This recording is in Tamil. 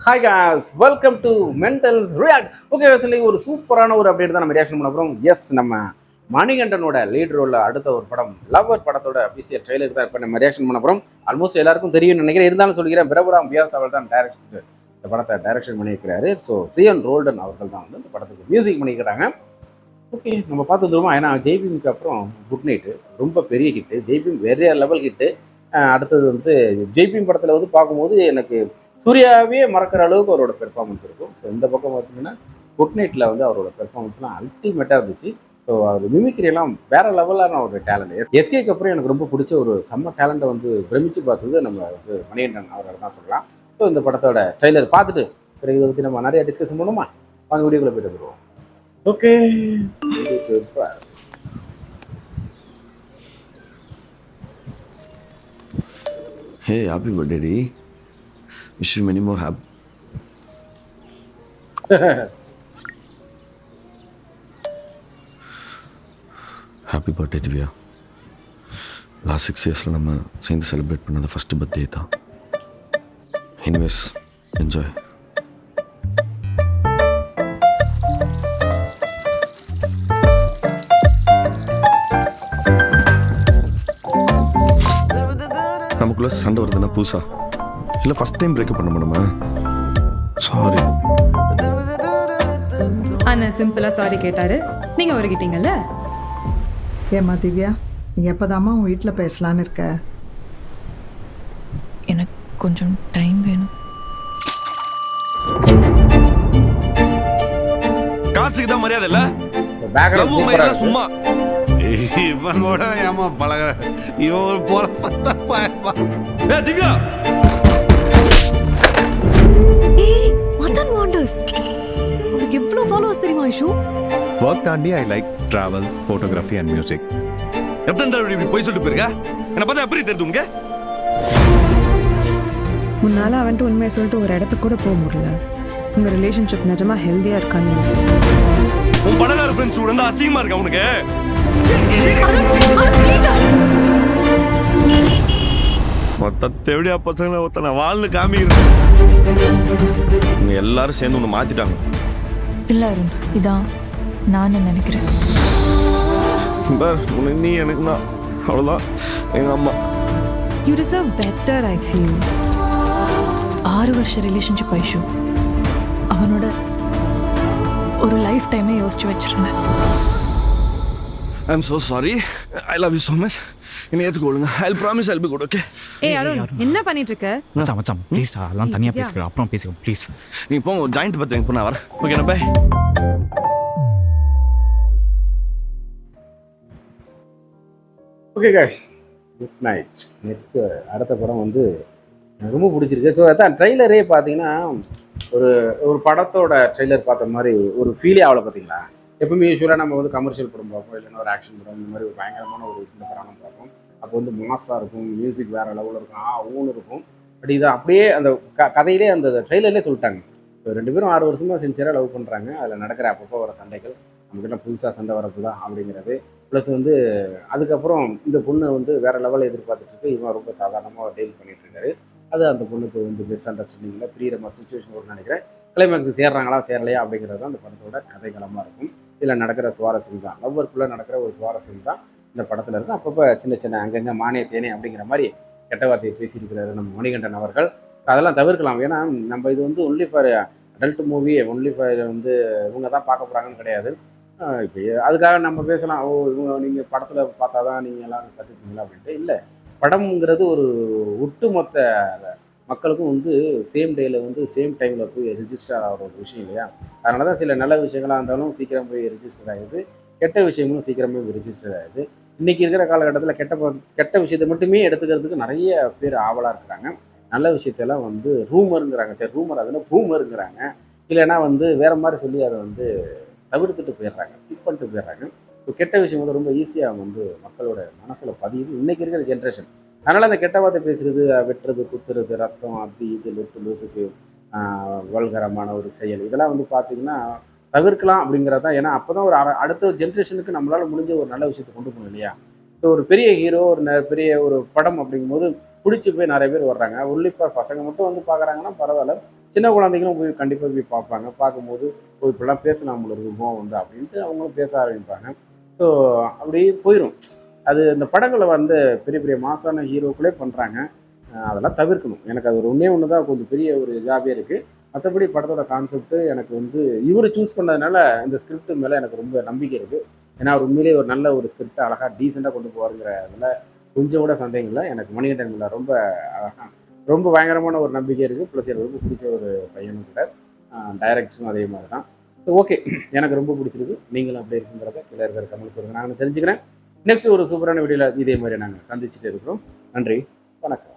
Hi guys, welcome to mentals react. Okay வசலி, ஒரு சூப்பரான ஒரு அப்டேட் தான் நம்ம ரியாக்ஷன் பண்ண போகிறோம். எஸ், நம்ம மணிகண்டனோட லீட் ரோலில் அடுத்த ஒரு படம் லவ்வர் படத்தோட அபிஷியல் ட்ரெய்லர் தான் இப்போ நம்ம ரியாக்ஷன் பண்ண போகிறோம். ஆல்மோஸ்ட் எல்லாருக்கும் தெரியும்னு நினைக்கிறேன். இருந்தாலும் சொல்லிக்கிறேன், பிரபுராம் வியாஸ் அவர்கள் தான் இந்த படத்தை டைரக்ஷன் பண்ணியிருக்கிறாரு. ஸோ சிஎன் ரோல்டன் அவர்கள் தான் வந்து இந்த படத்துக்கு மியூசிக் பண்ணிக்கிறாங்க. ஓகே, நம்ம பார்த்து தருவோம். ஏன்னா ஜெய்பீமுக்கு அப்புறம் குட் நைட்டு ரொம்ப பெரிய ஹிட்டு, ஜெய்பீம் வேற லெவல் ஹிட்டு. அடுத்தது வந்து ஜெய்பீம் படத்தில் வந்து பார்க்கும்போது எனக்கு சூர்யாவே மறக்கிற அளவுக்கு அவரோட பெர்ஃபார்மன்ஸ் இருக்கும். ஸோ இந்த பக்கம் பார்த்தீங்கன்னா குட் நைட்டில் வந்து அவரோட பெர்ஃபார்மன்ஸ்லாம் அல்டிமேட்டாக இருந்துச்சு. ஸோ அவர் மிமிக்ரியெல்லாம் வேற லெவலான ஒரு டேலண்ட். எஸ்கேக்கு அப்புறம் எனக்கு ரொம்ப பிடிச்ச ஒரு செம்ம டேலண்ட்டை வந்து பிரமிச்சு பார்த்தது நம்ம வந்து மணிகண்டன் அவர்கள் தான் சொல்லலாம். ஸோ இந்த படத்தோட ட்ரெய்லர் பார்த்துட்டு பிறகு இதை பற்றி நம்ம நிறைய டிஸ்கஷன் பண்ணுமா, வாங்க வீடியோக்குள்ளே போயிட்டு வந்துடுவோம். Okay, Hey, happy birthday, Dee. Wish you many more happy. Happy birthday, Divya. Last 6 years நம்ம சேர்ந்து செலிப்ரேட் பண்ணது ஃபர்ஸ்ட் பர்த்டே தான். Anyways, enjoy. நமக்குள்ள சண்டை வருதுன்னா பூசா இல்லை ஃபர்ஸ்ட் டைம் பிரேக்கப் பண்ண நம்ம சாரி. அண்ணா சிம்பிளா சாரி கேட்டாரு, நீங்க ஒருகிட்டீங்கல்ல. ஏம்மா திவ்யா, நீ எப்போதாம்மா உன் வீட்டில் பேசலான்னு இருக்க? எனக்கு கொஞ்சம் டைம் வேணும். காசுக்கு தான் மரியாதை இல்ல, சும்மா இவன் கூட ஏமா பழக இவன் போல திவ்யா. ஏய் மதன் வாண்டர்ஸ், உங்களுக்கு எவ்வளவு ஃபாலோவர்ஸ் தெரியுமா ஐஷு? ஒர்க் தாண்டி I like travel, photography and music. எத்தனை தடவை இப்படி போய் சொல்லிட்டு போயிருக்க? என்ன பார்த்தா எப்படி தெரியுது உங்க? முன்னால அவன்ட்டு உண்மையை சொல்லிட்டு ஒரு இடத்துக்கு கூட போக முடியல. உங்க ரிலேஷன்ஷிப் நிஜமா ஹெல்தியா இருக்கான்னு யோசி. உன் பணக்கார ஃப்ரெண்ட்ஸ் கூட இருந்தா அசிங்கமா இருக்கா உனக்கு? மொத்த தேவடியா பசங்களை ஒருத்தனை வாழ்ந்து காமிக்கிறேன். எல்லாரும் சேர்ந்து ஒன்று மாத்திட்டாங்க. இல்ல அருண், இதான் நான் நினைக்கிறேன். உனக்கு நீ எனக்கு நான் அவ்வளோதான். எங்க அம்மா you deserve better I feel. 6 வருஷ ரிலேஷன்ஷிப் ஐஷு, அவனோட ஒரு லைஃப் டைமே யோசிச்சு வச்சிருந்தேன். I am so sorry. I love you so much. என்னை ஏற்றுக்கொள்ளுங்க. I'll promise I'll be good, okay? ஏய் அருண், என்ன பண்ணிட்டு இருக்க? மச்சான் ப்ளீஸ், அதெல்லாம் தனியா பேசிக்கிறோம், அப்புறம் பேசிக்கிறோம் ப்ளீஸ். நீ போங்க, ஒரு ஜாயிண்ட் பத்து எனக்கு நான் வரேன். Okay, bye. Okay guys, good night. Next அடுத்த படம் வந்து எனக்கு ரொம்ப பிடிச்சிருக்கு. ஸோ அதான் ட்ரெய்லரே பார்த்தீங்கன்னா ஒரு படத்தோட ட்ரெய்லர் பார்த்த மாதிரி ஒரு ஃபீலே ஆகலை. பார்த்தீங்களா, எப்பவுமே யூஸ்வலாக நம்ம வந்து கமர்ஷியல் படம் பார்ப்போம், இல்லைன்னா ஒரு ஆக்ஷன் படம், இந்த மாதிரி ஒரு பயங்கரமான ஒரு இந்த படம் நம்ம பார்ப்போம். அப்போ வந்து மாஸாக இருக்கும், மியூசிக் வேறு லெவலில் இருக்கும், ஊன்னு இருக்கும். பட் இதை அப்படியே அந்த கதையிலே அந்த ட்ரெய்லர்லேயே சொல்லிட்டாங்க. ஸோ 2 பேரும் 6 வருஷமாக சின்சியராக லவ் பண்ணுறாங்க. அதில் நடக்கிற அப்பப்போ வர சண்டைகள், நமக்கிட்ட புதுசாக சண்டை வரப்பு தான் அப்படிங்கிறது. ப்ளஸ் வந்து அதுக்கப்புறம் இந்த பொண்ணு வந்து வேறு லெவலில் எதிர்பார்த்துட்ருக்கு, இவன் ரொம்ப சாதாரணமாக டீல் பண்ணிகிட்ருக்காரு. அது அந்த பொண்ணுக்கு வந்து மிஸ் அண்டர்ஸ்டாண்டிங்கில் பிரியிற மாதிரி சுச்சுவேஷன் வரும்னு நினைக்கிறேன். கிளைமேக்ஸ் சேர்றாங்களா சேரலையா அப்படிங்கிறது தான் அந்த படத்தோட கதைக்களமாக இருக்கும். இதில் நடக்கிற சுவாரஸ்யம் தான், லவ்வருக்குள்ளே நடக்கிற ஒரு சுவாரஸ்யம் தான் இந்த படத்தில் இருக்கும். அப்பப்போ சின்ன சின்ன அங்கங்கே மானிய தேனே அப்படிங்கிற மாதிரி கெட்ட வார்த்தையை பேசியிருக்கிறாரு நம்ம மணிகண்டன் அவர்கள். அதெல்லாம் தவிர்க்கலாம். ஏன்னா நம்ம இது வந்து only for adult movie, only for வந்து இவங்க தான் பார்க்க போகிறாங்கன்னு கிடையாது. இப்போ அதுக்காக நம்ம பேசலாம், ஓ இவங்க நீங்கள் படத்தில் பார்த்தா தான் நீங்கள் எல்லாம் கற்றுப்பீங்களா அப்படின்ட்டு. இல்லை, படம்ங்கிறது ஒரு ஒட்டுமொத்த மக்களுக்கும் வந்து சேம் டேயில் வந்து சேம் டைமில் போய் ரிஜிஸ்டர் ஆகிற ஒரு விஷயம் இல்லையா? அதனால தான் சில நல்ல விஷயங்களாக இருந்தாலும் சீக்கிரம் போய் ரிஜிஸ்டர் ஆகிடுது, கெட்ட விஷயங்களும் சீக்கிரமே போய் ரிஜிஸ்டர் ஆகிடுது. இன்றைக்கி இருக்கிற காலகட்டத்தில் கெட்ட விஷயத்தை மட்டுமே எடுத்துக்கிறதுக்கு நிறைய பேர் ஆவலாக இருக்கிறாங்க. நல்ல விஷயத்தெல்லாம் வந்து ரூமருங்கிறாங்க. சரி, ரூமர் அதில் பூமருங்கிறாங்க. இல்லைன்னா வந்து வேறு மாதிரி சொல்லி அதை வந்து தவிர்த்துட்டு போயிடுறாங்க, ஸ்கிப் பண்ணிட்டு போயிடுறாங்க. ஸோ கெட்ட விஷயம் வந்து ரொம்ப ஈஸியாக வந்து மக்களோட மனசில் பதியுது இன்றைக்கி இருக்கிற ஜென்ரேஷன். அதனால் அந்த கெட்ட வார்த்தை பேசுகிறது, வெட்டுறது, குத்துறது, ரத்தம், அது இது லொட்டு லூசுக்கு வல்கரமான ஒரு செயல், இதெல்லாம் வந்து பார்த்திங்கன்னா தவிர்க்கலாம் அப்படிங்கிறது தான். ஏன்னா அப்போ தான் ஒரு அடுத்த ஜென்ரேஷனுக்கு நம்மளால் முடிஞ்ச ஒரு நல்ல விஷயத்தை கொண்டு போகணும் இல்லையா? ஸோ ஒரு பெரிய ஹீரோ, ஒரு பெரிய ஒரு படம் அப்படிங்கும்போது பிடிச்சி போய் நிறைய பேர் வர்றாங்க. உள்ளிப்பாக பசங்க மட்டும் வந்து பார்க்குறாங்கன்னா பரவாயில்ல, சின்ன குழந்தைங்களும் போய் கண்டிப்பாக போய் பார்ப்பாங்க. பார்க்கும்போது இப்படிலாம் பேசினா நம்மளுக்கு கோவம் வந்து அப்படின்ட்டு அவங்களும் பேச ஆரம்பிப்பாங்க. ஸோ அப்படியே போயிடும். அது இந்த படங்களை வந்து பெரிய பெரிய மாசான ஹீரோக்களே பண்ணுறாங்க. அதெல்லாம் தவிர்க்கணும். எனக்கு அது ஒரு ஒன்று தான் கொஞ்சம் பெரிய ஒரு இதாகவே இருக்குது. மற்றபடி படத்தோட கான்செப்ட்டு எனக்கு வந்து இவர் சூஸ் பண்ணதுனால இந்த ஸ்கிரிப்ட் மேலே எனக்கு ரொம்ப நம்பிக்கை இருக்குது. ஏன்னா அவர் உண்மையிலேயே ஒரு நல்ல ஒரு ஸ்கிரிப்டை அழகாக டீசெண்டாக கொண்டு போவாருங்கிற அதில் கொஞ்சம் கூட சந்தேகம் இல்லை. எனக்கு மணிகண்டன் மேலே ரொம்ப பயங்கரமான ஒரு நம்பிக்கை இருக்குது. ப்ளஸ் எனக்கு ரொம்ப பிடிச்ச ஒரு பையனும் கூட. டைரக்டரும் அதே மாதிரி தான். ஸோ ஓகே, எனக்கு ரொம்ப பிடிச்சிருக்கு. நீங்களும் அப்படி இருக்குங்கிறத கீழே இருக்கிற கமெண்ட் சொல்லுங்கள், நாங்கள் தெரிஞ்சுக்கிறேன். நெக்ஸ்ட் ஒரு சூப்பரான வீடியோவில் இதே மாதிரி நாங்கள் சந்திச்சுட்டு இருக்கிறோம். நன்றி, வணக்கம்.